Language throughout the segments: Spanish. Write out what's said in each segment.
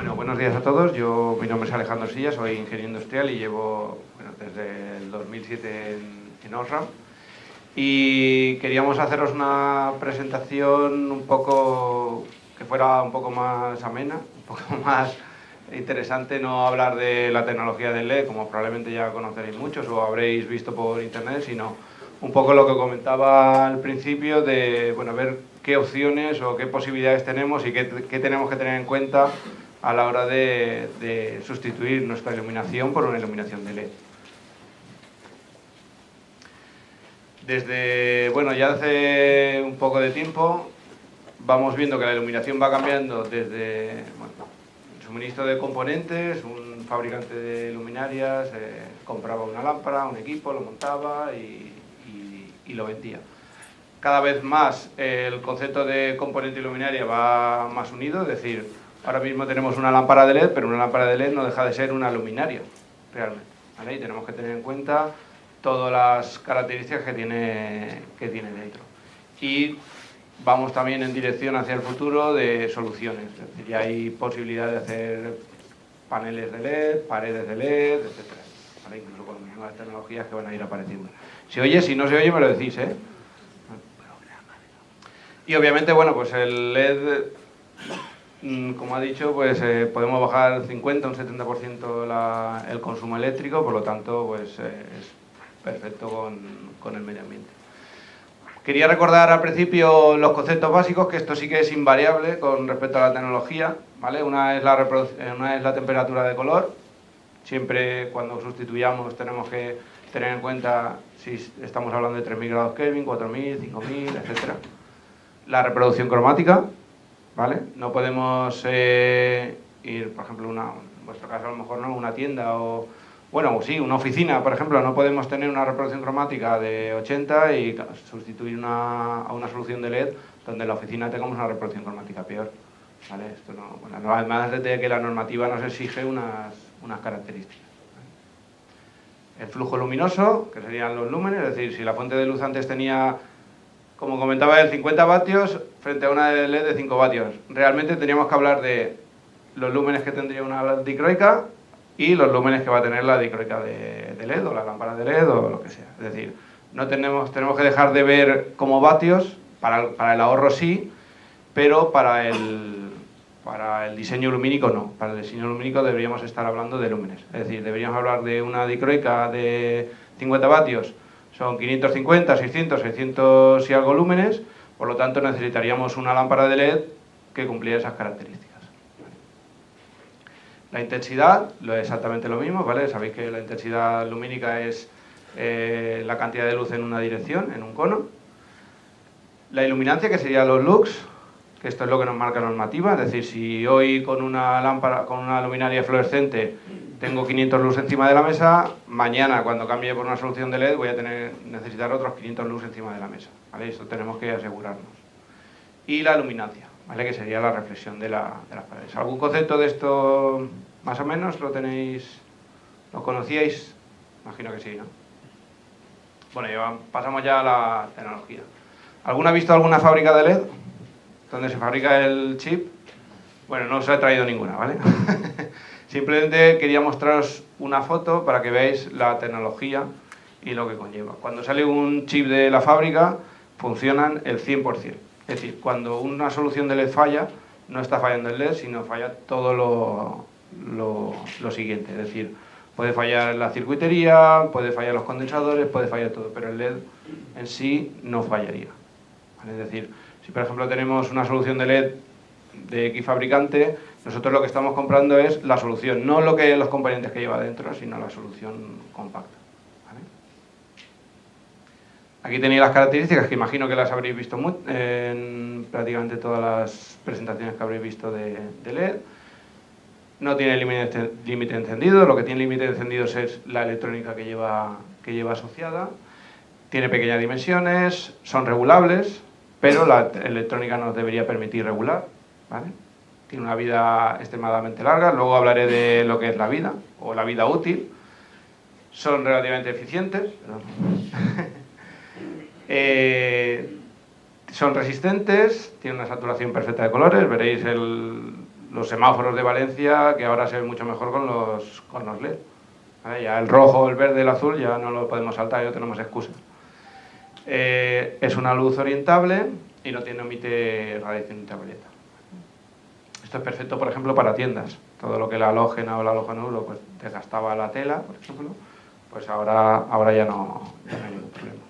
Bueno, buenos días a todos. Mi nombre es Alejandro Silla, soy ingeniero industrial y llevo desde el 2007 en Osram. Y queríamos haceros una presentación un poco que fuera un poco más amena, un poco más interesante, no hablar de la tecnología del LED, como probablemente ya conoceréis muchos o habréis visto por internet, sino un poco lo que comentaba al principio de ver qué opciones o qué posibilidades tenemos y qué tenemos que tener en cuenta a la hora de sustituir nuestra iluminación por una iluminación de LED. Desde, ya hace un poco de tiempo vamos viendo que la iluminación va cambiando desde el suministro de componentes. Un fabricante de luminarias compraba una lámpara, un equipo, lo montaba y lo vendía. Cada vez más el concepto de componente luminaria va más unido, es decir, ahora mismo tenemos una lámpara de LED, pero una lámpara de LED no deja de ser una luminaria, realmente, ¿vale? Y tenemos que tener en cuenta todas las características que tiene dentro. Y vamos también en dirección hacia el futuro de soluciones, es decir, ya hay posibilidad de hacer paneles de LED, paredes de LED, etc. ¿Vale? Incluso con nuevas tecnologías que van a ir apareciendo. ¿Se oye? Si no se oye me lo decís, ¿eh? Y obviamente, pues el LED, como ha dicho, podemos bajar 50 o un 70% el consumo eléctrico, por lo tanto, es perfecto con el medio ambiente. Quería recordar al principio los conceptos básicos, que esto sí que es invariable con respecto a la tecnología, ¿vale? Una es la temperatura de color. Siempre cuando sustituyamos tenemos que tener en cuenta si estamos hablando de 3000 grados Kelvin, 4000, 5000, etc. La reproducción cromática, ¿vale? No podemos ir, por ejemplo, en vuestro caso a lo mejor no, una tienda o, sí, una oficina, por ejemplo, no podemos tener una reproducción cromática de 80 y sustituir a una solución de LED donde en la oficina tengamos una reproducción cromática peor, ¿vale? Esto no, además de que la normativa nos exige unas características. El flujo luminoso, que serían los lúmenes, es decir, si la fuente de luz antes tenía, como comentaba, el 50 vatios frente a una de LED de 5 vatios. Realmente teníamos que hablar de los lúmenes que tendría una dicroica y los lúmenes que va a tener la dicroica de LED o la lámpara de LED o lo que sea. Es decir, tenemos que dejar de ver como vatios, para el ahorro sí, pero para el diseño lumínico no. Para el diseño lumínico deberíamos estar hablando de lúmenes. Es decir, deberíamos hablar de una dicroica de 50 vatios, son 550, 600, 600 y algo lúmenes, por lo tanto necesitaríamos una lámpara de LED que cumpliera esas características. La intensidad, exactamente lo mismo, ¿vale? Sabéis que la intensidad lumínica es la cantidad de luz en una dirección, en un cono. La iluminancia, que sería los lux, que esto es lo que nos marca la normativa, es decir, si hoy con una lámpara, con una luminaria fluorescente tengo 500 lux encima de la mesa, mañana cuando cambie por una solución de LED voy a necesitar otros 500 lux encima de la mesa, ¿vale? Esto tenemos que asegurarnos. Y la luminancia, ¿vale? Que sería la reflexión de las paredes. ¿Algún concepto de esto más o menos lo tenéis, lo conocíais? Imagino que sí, ¿no? Bueno, pasamos ya a la tecnología. ¿Alguno ha visto alguna fábrica de LED? ¿Dónde se fabrica el chip? Bueno, no os he traído ninguna, ¿vale? Simplemente quería mostraros una foto para que veáis la tecnología y lo que conlleva. Cuando sale un chip de la fábrica, funcionan el 100%. Es decir, cuando una solución de LED falla, no está fallando el LED, sino falla todo lo siguiente. Es decir, puede fallar la circuitería, puede fallar los condensadores, puede fallar todo, pero el LED en sí no fallaría, ¿vale? Es decir, si por ejemplo tenemos una solución de LED de X fabricante, nosotros lo que estamos comprando es la solución, no los componentes que lleva dentro, sino la solución compacta, ¿vale? Aquí tenéis las características, que imagino que las habréis visto en prácticamente todas las presentaciones que habréis visto de LED. No tiene límite encendido, lo que tiene límite encendido es la electrónica que lleva asociada. Tiene pequeñas dimensiones, son regulables, pero la electrónica nos debería permitir regular, ¿vale? Tiene una vida extremadamente larga, luego hablaré de lo que es la vida, o la vida útil. Son relativamente eficientes, son resistentes, tienen una saturación perfecta de colores, veréis los semáforos de Valencia, que ahora se ven mucho mejor con los LED. ¿Vale? Ya el rojo, el verde, el azul ya no lo podemos saltar, ya no tenemos excusa. Es una luz orientable y no emite radiación ultravioleta. Esto es perfecto, por ejemplo, para tiendas. Todo lo que la halógena o el halógeno pues desgastaba la tela, por ejemplo, pues ahora ya no hay ningún problema.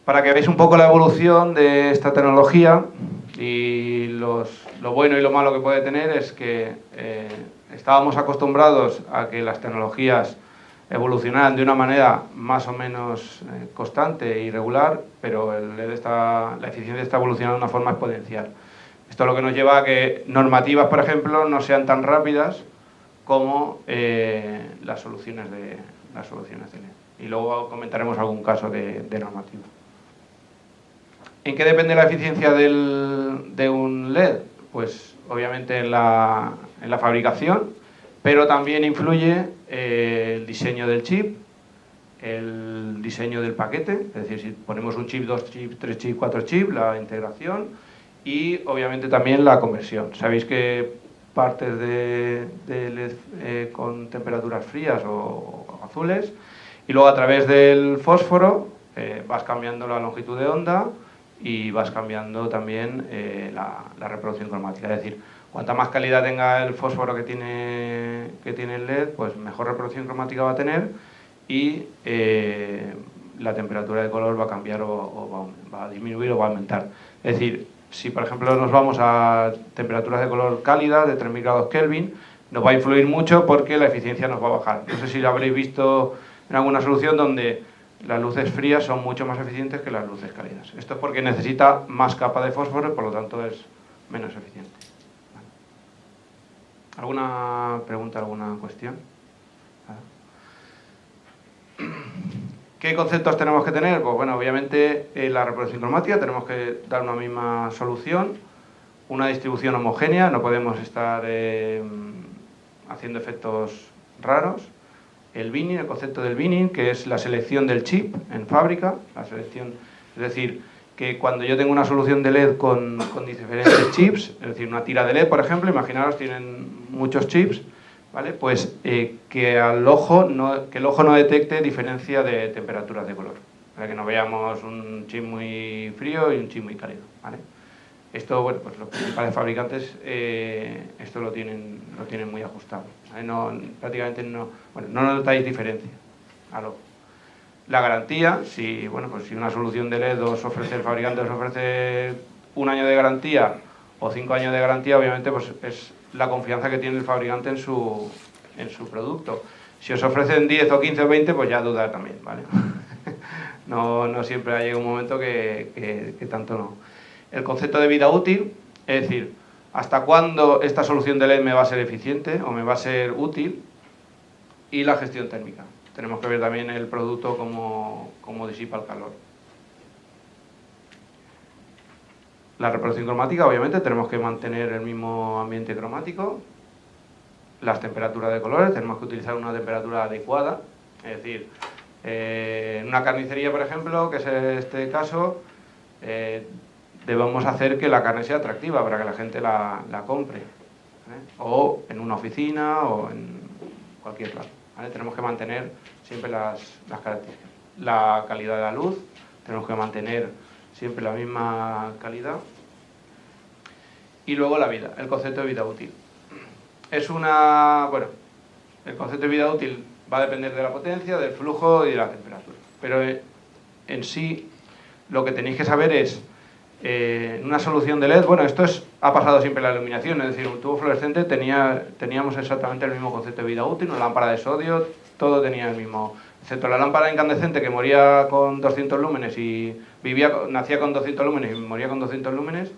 Para que veáis un poco la evolución de esta tecnología y lo bueno y lo malo que puede tener es que estábamos acostumbrados a que las tecnologías evolucionaran de una manera más o menos constante y regular, pero la eficiencia está evolucionando de una forma exponencial. Esto es lo que nos lleva a que normativas, por ejemplo, no sean tan rápidas como las soluciones de LED. Y luego comentaremos algún caso de normativa. ¿En qué depende la eficiencia de un LED? Pues obviamente en la fabricación, pero también influye el diseño del chip, el diseño del paquete, es decir, si ponemos un chip, 2 chips, 3 chips, 4 chips, la integración y obviamente también la conversión. Sabéis que partes de LED con temperaturas frías o azules y luego a través del fósforo vas cambiando la longitud de onda y vas cambiando también la reproducción cromática. Es decir, cuanta más calidad tenga el fósforo que tiene el LED, pues mejor reproducción cromática va a tener y la temperatura de color va a cambiar o va a disminuir o va a aumentar. Es decir, si por ejemplo nos vamos a temperaturas de color cálidas de 3000 grados Kelvin, nos va a influir mucho porque la eficiencia nos va a bajar. No sé si lo habréis visto en alguna solución donde las luces frías son mucho más eficientes que las luces cálidas. Esto es porque necesita más capa de fósforo y por lo tanto es menos eficiente. ¿Alguna pregunta, alguna cuestión? ¿Qué conceptos tenemos que tener? Pues bueno, obviamente la reproducción cromática tenemos que dar una misma solución, una distribución homogénea, no podemos estar haciendo efectos raros. El binning, el concepto del binning, que es la selección del chip en fábrica, la selección, es decir, que cuando yo tengo una solución de LED con diferentes chips, es decir, una tira de LED, por ejemplo, imaginaros, tienen muchos chips, ¿vale? Pues que el ojo no detecte diferencia de temperaturas de color, para que no veamos un chip muy frío y un chip muy cálido, ¿vale? Esto, bueno, pues los principales fabricantes esto lo tienen muy ajustado. Prácticamente no notáis diferencia al ojo. La garantía, si una solución de LED os ofrece el fabricante, os ofrece 1 año de garantía o 5 años de garantía, obviamente pues es la confianza que tiene el fabricante en su producto. Si os ofrecen 10 o 15 o 20, pues ya dudar también, ¿vale? No siempre llega un momento que tanto no. El concepto de vida útil, es decir, hasta cuándo esta solución de LED me va a ser eficiente o me va a ser útil, y la gestión térmica. Tenemos que ver también el producto cómo disipa el calor. La reproducción cromática, obviamente, tenemos que mantener el mismo ambiente cromático. Las temperaturas de colores, tenemos que utilizar una temperatura adecuada. Es decir, en una carnicería, por ejemplo, que es este caso, debemos hacer que la carne sea atractiva para que la gente la compre, ¿vale? O en una oficina o en cualquier lado, ¿vale? Tenemos que mantener siempre las características. La calidad de la luz, tenemos que mantener siempre la misma calidad. Y luego la vida, el concepto de vida útil. El concepto de vida útil va a depender de la potencia, del flujo y de la temperatura. Pero en sí, lo que tenéis que saber es, en una solución de LED, esto ha pasado siempre en la iluminación, es decir, un tubo fluorescente teníamos exactamente el mismo concepto de vida útil, una lámpara de sodio, todo tenía el mismo, excepto la lámpara incandescente que moría con 200 lúmenes y nacía con 200 lúmenes y moría con 200 lúmenes.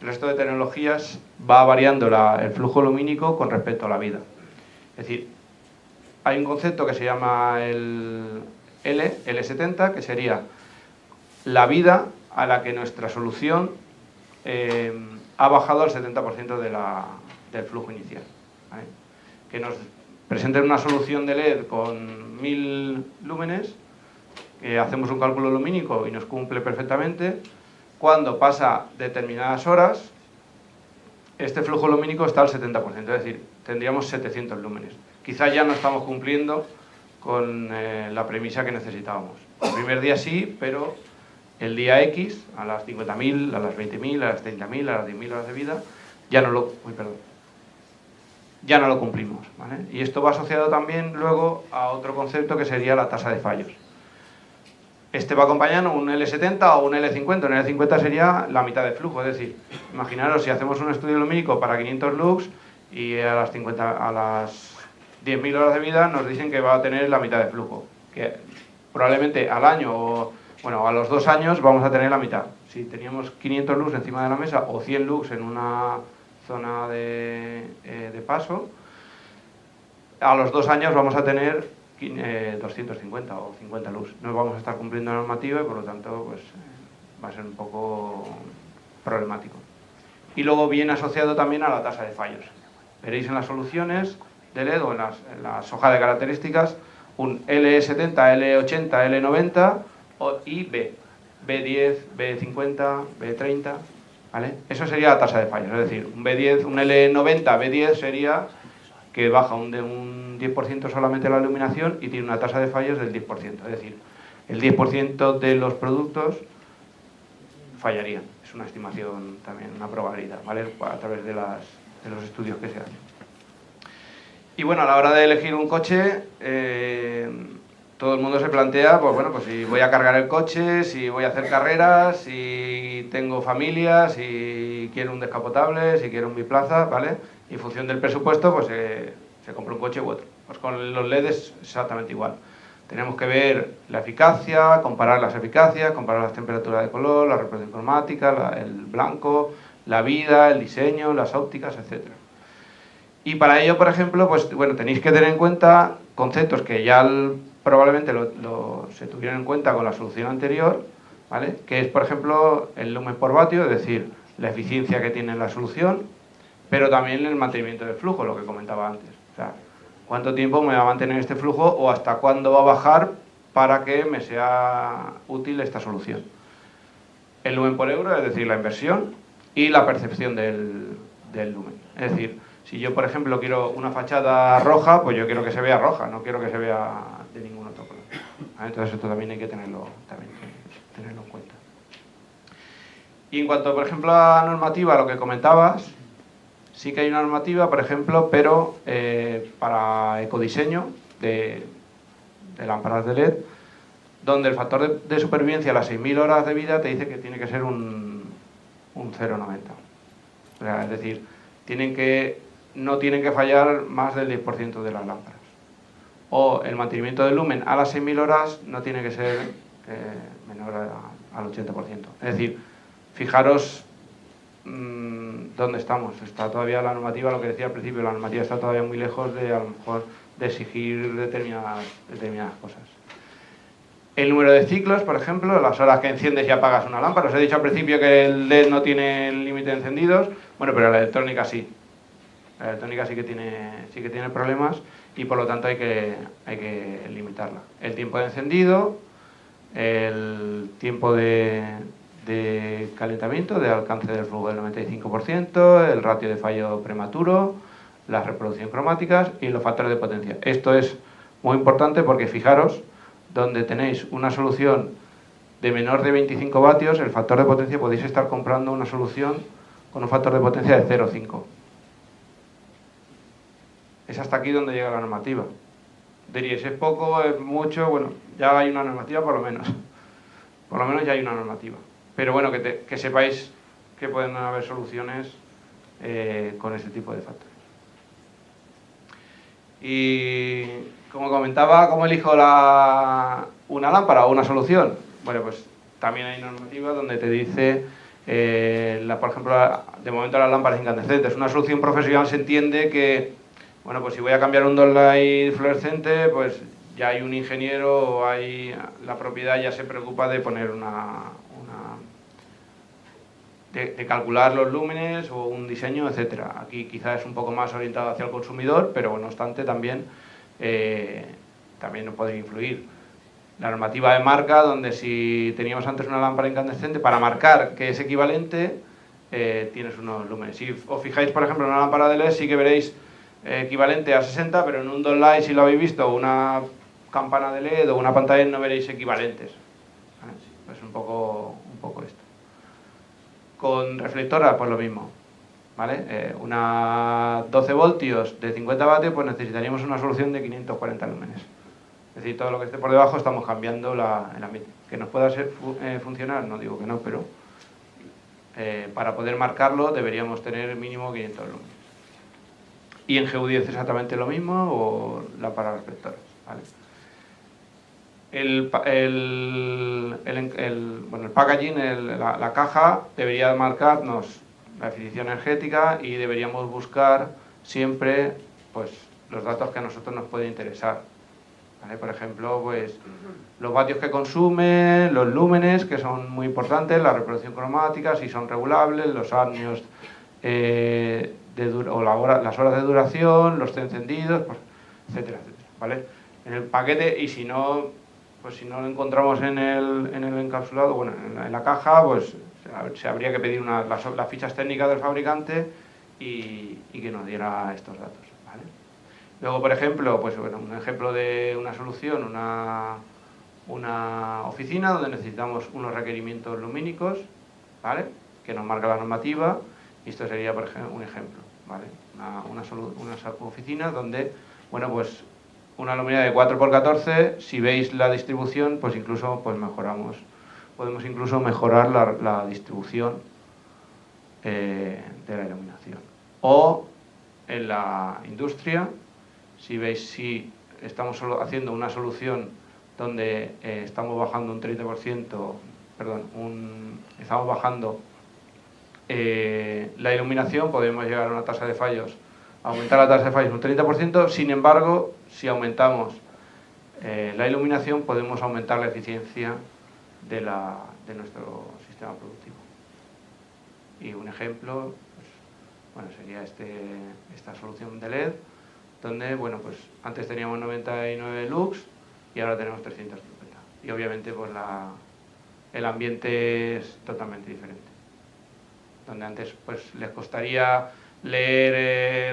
El resto de tecnologías va variando el flujo lumínico con respecto a la vida. Es decir, hay un concepto que se llama el L70, que sería la vida a la que nuestra solución ha bajado al 70% del flujo inicial, ¿vale? Que nos presenten una solución de LED con 1000 lúmenes, hacemos un cálculo lumínico y nos cumple perfectamente. Cuando pasa determinadas horas, este flujo lumínico está al 70%, es decir, tendríamos 700 lúmenes. Quizás ya no estamos cumpliendo con la premisa que necesitábamos. El primer día sí, pero el día X, a las 50.000, a las 20.000, a las 30.000, a las 10.000 horas de vida, ya no lo cumplimos, ¿vale? Y esto va asociado también luego a otro concepto que sería la tasa de fallos. Este va acompañando un L70 o un L50. Un L50 sería la mitad de flujo, es decir, imaginaros si hacemos un estudio lumínico para 500 lux y a las 10.000 horas de vida nos dicen que va a tener la mitad de flujo, que probablemente al año o bueno, a los 2 años vamos a tener la mitad. Si teníamos 500 lux encima de la mesa o 100 lux en una zona de paso, a los 2 años vamos a tener 250 o 50 lux. No vamos a estar cumpliendo la normativa y por lo tanto pues, va a ser un poco problemático. Y luego viene asociado también a la tasa de fallos. Veréis en las soluciones de LED o en las hojas de características un L70, L80, L90 y B. B10, B50, B30, ¿vale? Eso sería la tasa de fallos, es decir, un B10, un L90, B10 sería que baja un 10% solamente la iluminación y tiene una tasa de fallos del 10%, es decir, el 10% de los productos fallarían. Es una estimación también, una probabilidad, ¿vale? A través de los estudios que se hacen. Y bueno, a la hora de elegir un coche, todo el mundo se plantea, pues bueno, pues si voy a cargar el coche, si voy a hacer carreras, si tengo familia, si quiero un descapotable, si quiero un biplaza, ¿vale? Y en función del presupuesto, pues se compra un coche u otro. Pues con los LED es exactamente igual. Tenemos que ver la eficacia, comparar las eficacias, comparar las temperaturas de color, la reproducción cromática, el blanco, la vida, el diseño, las ópticas, etc. Y para ello, por ejemplo, pues bueno, tenéis que tener en cuenta conceptos que ya probablemente se tuvieron en cuenta con la solución anterior, ¿vale? Que es, por ejemplo, el lumen por vatio, es decir, la eficiencia que tiene la solución, pero también el mantenimiento del flujo, lo que comentaba antes. O sea, ¿cuánto tiempo me va a mantener este flujo o hasta cuándo va a bajar para que me sea útil esta solución? El lumen por euro, es decir, la inversión y la percepción del lumen. Es decir, si yo, por ejemplo, quiero una fachada roja, pues yo quiero que se vea roja, no quiero que se vea de ningún otro color. Entonces esto también hay que tenerlo en cuenta. Y en cuanto, por ejemplo, a la normativa, lo que comentabas, sí que hay una normativa, por ejemplo, pero para ecodiseño de lámparas de LED, donde el factor de supervivencia a las 6.000 horas de vida te dice que tiene que ser un 0,90. O sea, es decir, no tienen que fallar más del 10% de las lámparas. O el mantenimiento del lumen a las 6.000 horas no tiene que ser menor al 80%. Es decir, fijaros dónde estamos. Está todavía la normativa, lo que decía al principio, la normativa está todavía muy lejos de, a lo mejor, de exigir determinadas cosas. El número de ciclos, por ejemplo, las horas que enciendes y apagas una lámpara. Os he dicho al principio que el LED no tiene límite de encendidos, bueno, pero la electrónica sí. La electrónica sí que tiene problemas y por lo tanto hay que limitarla. El tiempo de encendido, el tiempo de calentamiento, de alcance del flujo del 95%, el ratio de fallo prematuro, la reproducción cromáticas y los factores de potencia. Esto es muy importante porque fijaros, donde tenéis una solución de menor de 25 vatios, el factor de potencia podéis estar comprando una solución con un factor de potencia de 0,5. Es hasta aquí donde llega la normativa. Diríais, ¿es poco? ¿Es mucho? Bueno, ya hay una normativa por lo menos. Por lo menos ya hay una normativa. Pero bueno, que sepáis que pueden haber soluciones con este tipo de factores. Y como comentaba, ¿cómo elijo una lámpara o una solución? Bueno, pues también hay normativa donde te dice, por ejemplo, de momento las lámparas incandescentes. Una solución profesional se entiende que, bueno, pues si voy a cambiar un downlight fluorescente, pues ya hay un ingeniero o la propiedad ya se preocupa de poner de calcular los lúmenes o un diseño, etcétera. Aquí quizás es un poco más orientado hacia el consumidor, pero no obstante también nos puede influir. La normativa de marca, donde si teníamos antes una lámpara incandescente, para marcar que es equivalente, tienes unos lúmenes. Si os fijáis, por ejemplo, en una lámpara de LED sí que veréis equivalente a 60, pero en un downlight, si lo habéis visto, una campana de LED o una pantalla, no veréis equivalentes. ¿Vale? Pues un poco esto. Con reflectora, pues lo mismo. ¿Vale? Una 12 voltios de 50 vatios, pues necesitaríamos una solución de 540 lúmenes. Es decir, todo lo que esté por debajo estamos cambiando el ambiente. ¿Que nos pueda funcionar? No digo que no, pero para poder marcarlo deberíamos tener mínimo 500 lúmenes. Y en GU10 exactamente lo mismo, o lámpara reflectora. ¿Vale? El packaging, la caja, debería marcarnos la eficiencia energética y deberíamos buscar siempre pues, los datos que a nosotros nos pueden interesar. ¿Vale? Por ejemplo, pues, los vatios que consume, los lúmenes, que son muy importantes, la reproducción cromática, si son regulables, los años o las horas de duración, los encendidos, pues, etcétera, etcétera. ¿Vale? En el paquete, y si no, pues si no lo encontramos en el encapsulado, bueno, en la caja, pues se habría que pedir las fichas técnicas del fabricante y que nos diera estos datos. ¿Vale? Luego, por ejemplo, pues bueno, un ejemplo de una solución, una oficina donde necesitamos unos requerimientos lumínicos, ¿vale? Que nos marca la normativa, y esto sería, por ejemplo, un ejemplo, ¿vale? Una oficina donde, bueno, pues una luminaria de 4×14, si veis la distribución, pues incluso pues podemos incluso mejorar la distribución de la iluminación. O en la industria, si veis, si estamos haciendo una solución donde estamos bajando un 30%, estamos bajando la iluminación, podemos llegar a una tasa de fallos, aumentar la tasa de fallos un 30%, sin embargo, si aumentamos la iluminación, podemos aumentar la eficiencia de nuestro sistema productivo. Y un ejemplo, pues, bueno, sería esta solución de LED, donde, bueno, pues antes teníamos 99 lux y ahora tenemos 350. Y obviamente, pues el ambiente es totalmente diferente. Donde antes, pues, les costaría leer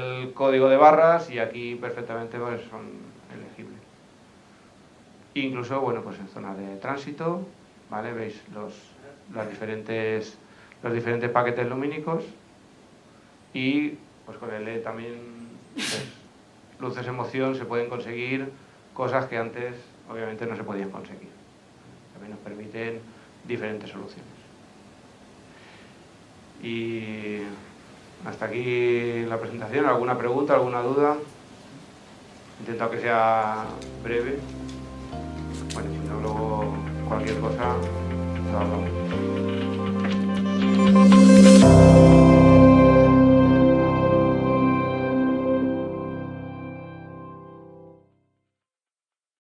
el código de barras y aquí perfectamente pues, son elegibles. Incluso, bueno, pues en zona de tránsito, ¿vale? Veis los diferentes paquetes lumínicos y pues con el LED también, pues, luces en moción, se pueden conseguir cosas que antes obviamente no se podían conseguir. También nos permiten diferentes soluciones. Y hasta aquí la presentación. ¿Alguna pregunta, alguna duda? He intentado que sea breve. Bueno, si no, luego cualquier cosa lo hablamos.